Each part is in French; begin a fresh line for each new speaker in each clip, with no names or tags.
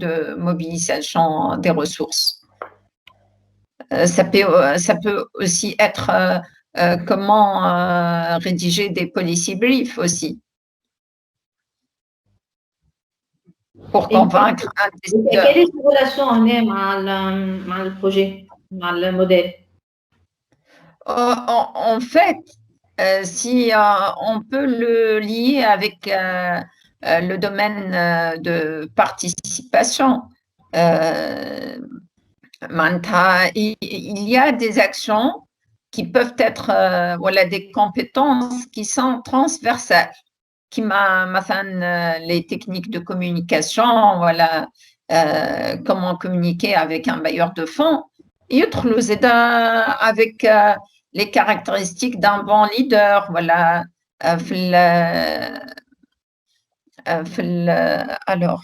de mobilisation des ressources. Ça peut aussi être comment rédiger des policy briefs aussi pour convaincre un décideur.
Quelle est la relation avec le projet, avec le modèle?
En fait, si on peut le lier avec le domaine de participation, il y a des actions qui peuvent être voilà, des compétences qui sont transversales, qui les techniques de communication, voilà, comment communiquer avec un bailleur de fonds, et avec les caractéristiques d'un bon leader, voilà. Alors,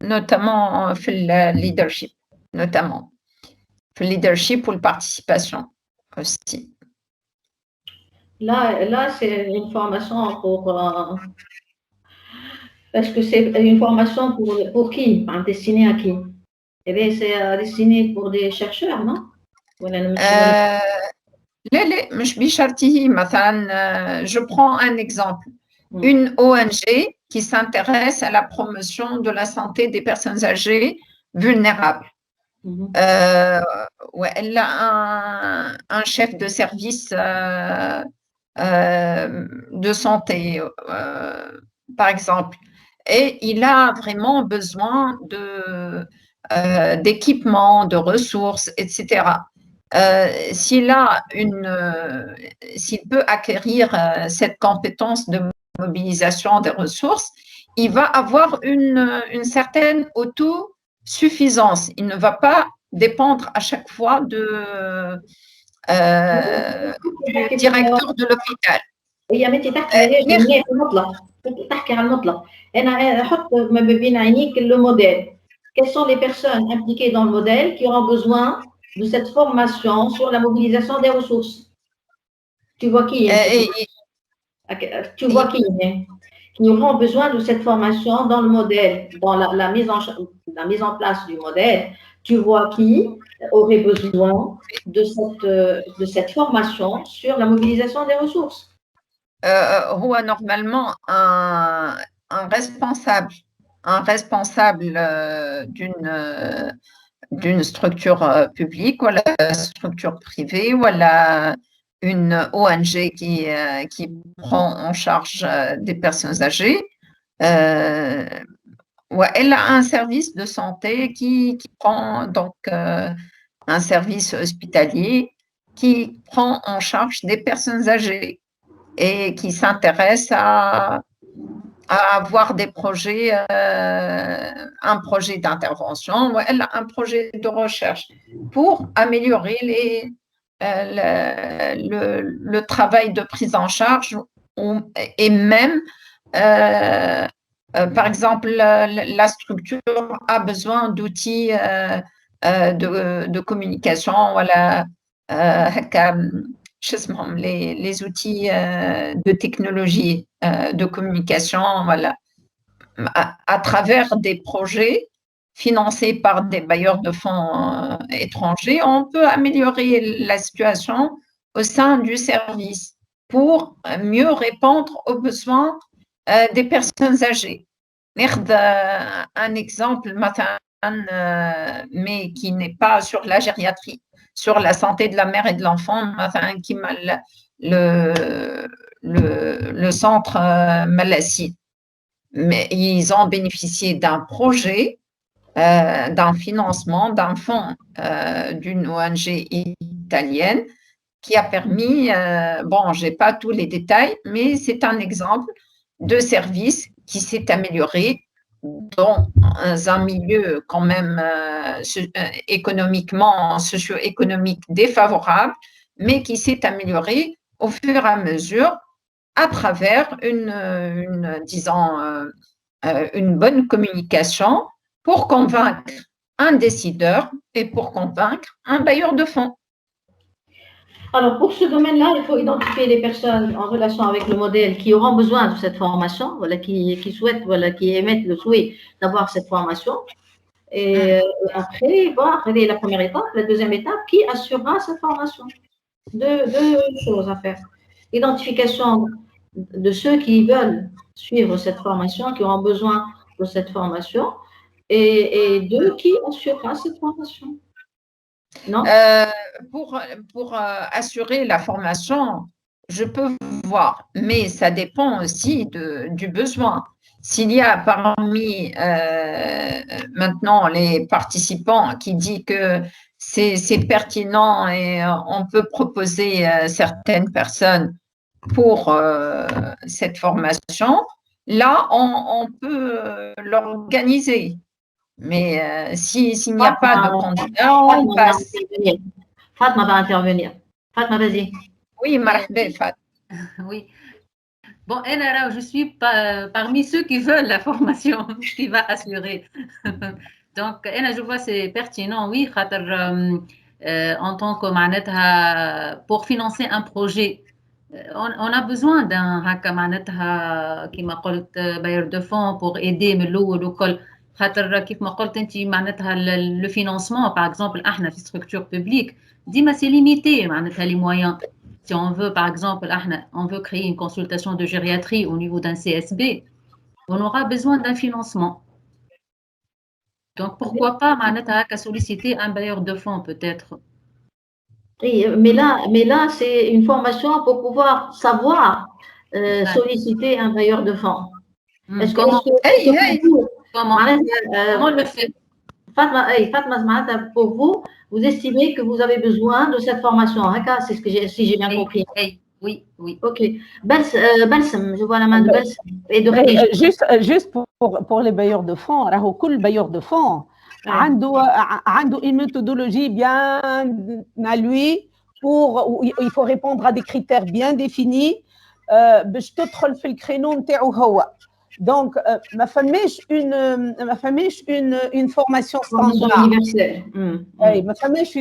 notamment le leadership, notamment le leadership ou la participation aussi.
Là c'est une formation parce que c'est une formation pour qui? Enfin, destinée à qui? Eh bien, c'est destiné pour des chercheurs, non?
Je prends un exemple. Une ONG qui s'intéresse à la promotion de la santé des personnes âgées vulnérables. Elle a un chef de service de santé, par exemple, et il a vraiment besoin d'équipements, de ressources, etc. S'il peut acquérir cette compétence de mobilisation des ressources, il va avoir une certaine autosuffisance. Il ne va pas dépendre à chaque fois du directeur de l'hôpital.
هي ما انت تحكي على جميع المطلق تحكي على المطلق انا احط ما بين عينيك le modèle. Quelles sont les personnes impliquées dans le modèle qui auront besoin de cette formation sur la mobilisation des ressources? Tu vois qui est? Tu vois qui auront besoin de cette formation dans le modèle, dans la mise en place du modèle. Tu vois qui aurait besoin de cette formation sur la mobilisation des ressources?
هو normalement un responsable d'une structure publique ou la structure privée ou une ONG qui prend en charge des personnes âgées. Elle a un service de santé qui prend donc un service hospitalier qui prend en charge des personnes âgées et qui s'intéresse à avoir des projets, un projet d'intervention, un projet de recherche pour améliorer le travail de prise en charge et même, par exemple, la structure a besoin d'outils de communication, voilà, les outils de technologie de communication, voilà, à travers des projets financés par des bailleurs de fonds étrangers, on peut améliorer la situation au sein du service pour mieux répondre aux besoins des personnes âgées. Un exemple, mais qui n'est pas sur la gériatrie, sur la santé de la mère et de l'enfant, qui le centre Malassi. Mais ils ont bénéficié d'un projet, d'un financement, d'un fonds d'une ONG italienne qui a permis, je n'ai pas tous les détails, mais c'est un exemple de service qui s'est amélioré dans un milieu quand même économiquement, socio-économique défavorable, mais qui s'est amélioré au fur et à mesure à travers une bonne communication pour convaincre un décideur et pour convaincre un bailleur de fonds.
Alors, pour ce domaine-là, il faut identifier les personnes en relation avec le modèle qui auront besoin de cette formation, voilà, qui souhaitent, voilà, qui émettent le souhait d'avoir cette formation. Et après, voir quelle est la première étape. La deuxième étape, qui assurera cette formation. Deux choses à faire. Identification de ceux qui veulent suivre cette formation, qui auront besoin de cette formation, et deux, qui assurera cette formation. Non?
Pour assurer la formation, je peux voir, mais ça dépend aussi du besoin. S'il y a parmi maintenant les participants qui dit que c'est pertinent et on peut proposer certaines personnes pour cette formation, là, on peut l'organiser. Mais s'il n'y a pas de candidat, on passe.
Fatma va intervenir. Fatma, vas-y.
Oui, marhaba, Fat.
Oui. Bon, je suis parmi ceux qui veulent la formation, qui va assurer. Donc, je vois c'est pertinent, oui, en tant que pour financer un projet, on a besoin d'un qui m'a bailleur de fonds pour aider le financement, par exemple, la structure publique, c'est limité, les moyens. Si on veut, par exemple, on veut créer une consultation de gériatrie au niveau d'un CSB, on aura besoin d'un financement. Donc, pourquoi pas solliciter un bailleur de fonds, peut-être.
Oui, mais là c'est une formation pour pouvoir savoir solliciter un bailleur de fonds.
Comment
on le fait? Fatma, pour vous, vous estimez que vous avez besoin de cette formation. C'est ce que si j'ai bien compris.
Oui.
Ok. Balsam, je vois la main de Balsam.
Juste pour les bailleurs de fonds, tout bailleur de fonds a une méthodologie bien à lui pour il faut répondre à des critères bien définis باش تدخل في الكرينو نتاعو هو. Donc, ما فماش une formation standard. ما فماش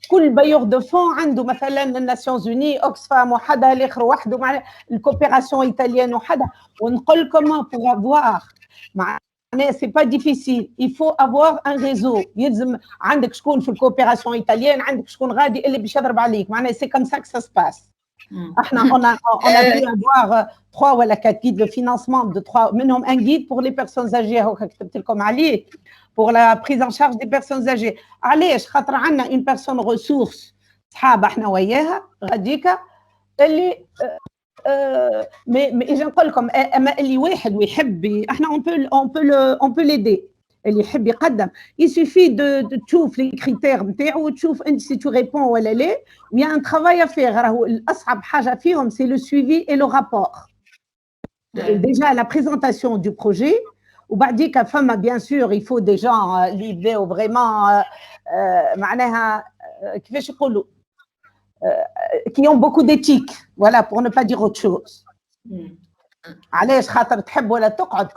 كل بايور دو فون عنده مثلا الناسيونز اوني اوكسفام وحدها الاخر وحده مع الكوبيراسيون ايطاليان وحدها ونقول كومون pour avoir معناها سي با ديفيسيل il faut avoir un réseau يلزم عندك شكون في الكوبيراسيون ايطاليان عندك شكون غادي اللي باش يضرب عليك معناها سي كوم سا كو سا سباس. On a pu avoir 3 ou 4 guides de financement de 3 منهم un guide pour les personnes âgées كتبت لكم عليه pour la prise en charge des personnes âgées. علاش خاطر عندنا une personne ressource صحاب احنا وياها غاديكا اللي mais نقول لكم اما اللي واحد ويحب احنا on peut l'aider اللي يحب يقدم il suffit de تشوف les critères نتاعو وتشوف انت si tu réponds ولا لا. Il y a un travail à faire. راهو الأصعب حاجة فيهم c'est le suivi et le rapport. Déjà la présentation du projet وبعديك فما bien sûr il faut des gens اللي يبداو vraiment معناها كيفاش يقولوا qui ont beaucoup d'éthique, voilà, pour ne pas dire autre chose. علاش خاطر تحب ولا تقعد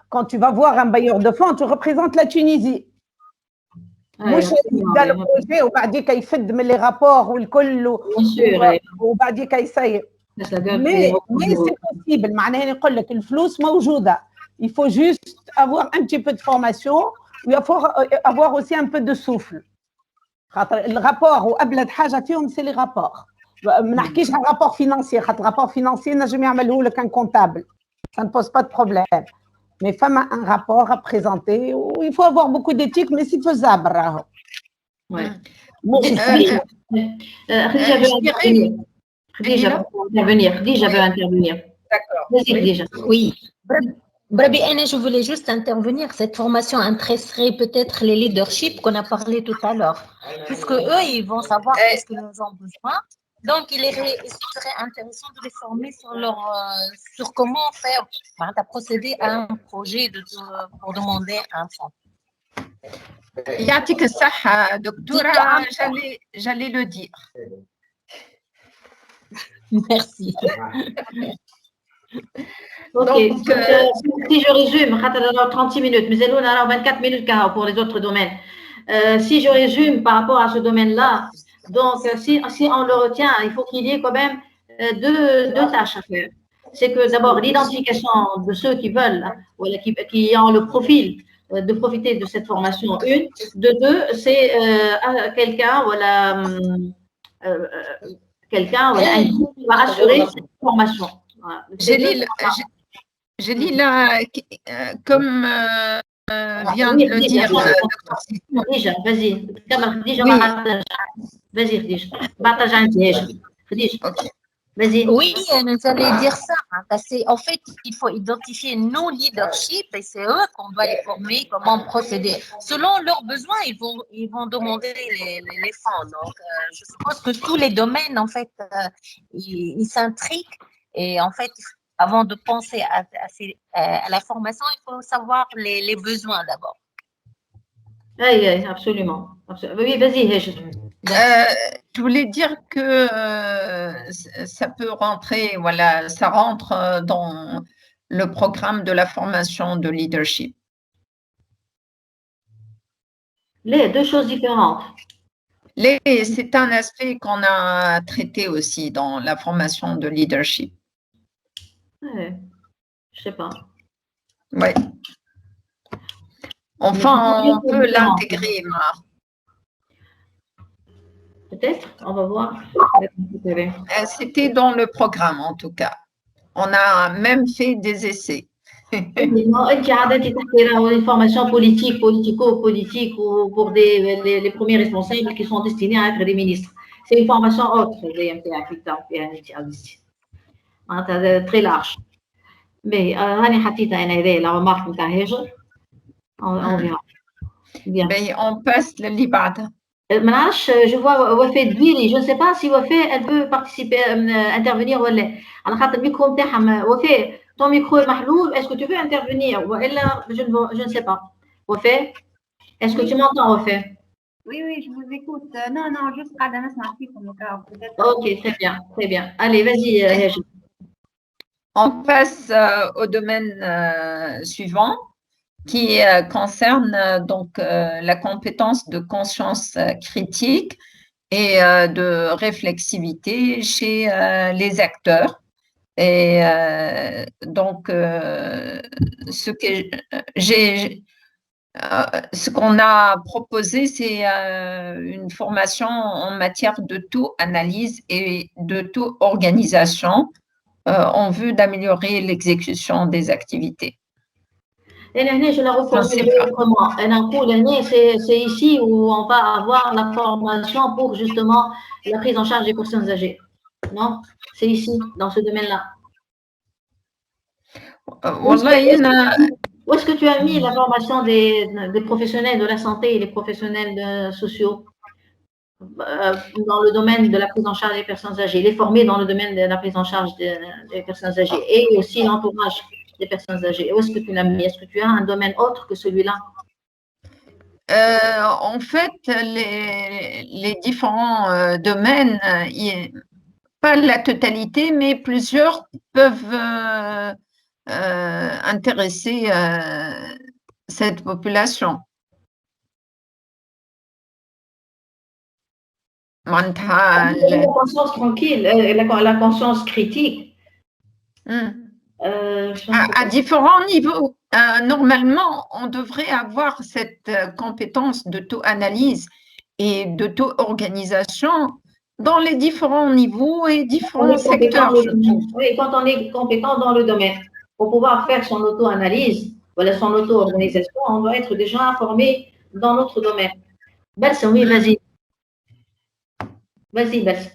quand tu vas voir un bailleur de fonds tu représentes la Tunisie. مش يبدا البروجي وبعديك يفد من لي رابور والكل وبعديك يسير. مي سي بوسيبل معناها نقول لك الفلوس موجوده. Il faut juste avoir un petit peu de formation et avoir aussi un peu de souffle. خاطر الرابور وابلد حاجه فيهم سي لي رابور. ما نحكيش عن رابور فينانسي خاطر رابور فينانسي نجم يعمله لك ان كونتابل. Ça ne pose pas de problème. Mais femme a un rapport à présenter. Il faut avoir beaucoup d'éthique, mais c'est faisable.
Ouais. Khadija veut intervenir.
D'accord.
Oui. Brabi, je voulais juste intervenir. Cette formation intéresserait peut-être les leaderships qu'on a parlé tout à l'heure. Puisque eux, ils vont savoir ce qu'ils ont besoin. Donc, il serait intéressant de les former sur comment faire, procéder à un projet pour demander un fonds.
يعطيك الصحة دكتورة j'allais le dire.
Merci.
Donc, si je résume, 36 minutes, mais on a 24 minutes pour les autres domaines. Si je résume par rapport à ce domaine-là, Donc, si on le retient, il faut qu'il y ait quand même deux tâches à faire. C'est que d'abord, l'identification de ceux qui veulent, hein, voilà, qui ont le profil de profiter de cette formation, une. De deux, c'est quelqu'un, voilà, voilà, un groupe qui va assurer cette formation. Voilà.
J'ai dit là, comme vient de le dire
Khadija, vas-y. Khadija, vas-y, Khadija. Partage un piège. Khadija. Vas-y.
Oui, j'allais dire ça, hein, parce qu'en fait, il faut identifier nos leaderships et c'est eux qu'on doit les former, comment procéder. Selon leurs besoins, ils vont demander les fonds. Donc, je suppose que tous les domaines, en fait, ils s'intriquent et en fait, avant de penser à la formation, il faut savoir les besoins d'abord.
Oui, absolument. Oui, vas-y, Hej.
Je voulais dire que ça peut rentrer, voilà, ça rentre dans le programme de la formation de leadership.
Les deux choses différentes.
C'est un aspect qu'on a traité aussi dans la formation de leadership.
Ouais, je sais pas.
Oui. Enfin, on peut l'intégrer, Mar.
Peut-être, on va voir.
C'était dans le programme, en tout cas. On a même fait des essais.
Une formation politique, politico-politique ou pour les premiers responsables qui sont destinés à être des ministres. C'est une formation autre, très large. Mais la remarque on verra.
Bien. Mais on passe le Libad.
Je vois Wafé Dwiri, je ne sais pas si Wafé, elle peut participer, intervenir ou elle. Le micro Wafé, ton micro est mahloul, est-ce que tu veux intervenir? Je ne sais pas. Wafé, est-ce que tu m'entends, Wafé?
Oui, je vous écoute. Non, juste Radanas Marti comme ça.
Ok, très bien. Allez, vas-y.
On passe au domaine suivant qui concerne donc la compétence de conscience critique et de réflexivité chez les acteurs. Et donc, ce qu'on a proposé, c'est une formation en matière de taux analyse et de taux organisation en vue d'améliorer l'exécution des activités.
Je la reformule autrement. C'est ici où on va avoir la formation pour justement la prise en charge des personnes âgées. Non? C'est ici, dans ce domaine-là. Où est-ce que tu as mis la formation des professionnels de la santé et des professionnels sociaux dans le domaine de la prise en charge des personnes âgées, les former dans le domaine de la prise en charge des personnes âgées et aussi l'entourage des personnes âgées. Où est-ce que tu l'as mis? Est-ce que tu as un domaine autre que celui-là?
En fait, les différents domaines, pas la totalité, mais plusieurs peuvent intéresser cette population.
La conscience tranquille, la conscience critique.
À différents niveaux. Normalement, on devrait avoir cette compétence de taux-analyse et de taux-organisation dans les différents niveaux et différents secteurs.
Oui, quand on est compétent dans le domaine, pour pouvoir faire son auto-analyse, voilà, son auto-organisation, on doit être déjà formé dans notre domaine. Bels, oui, vas-y. Vas-y, Bels.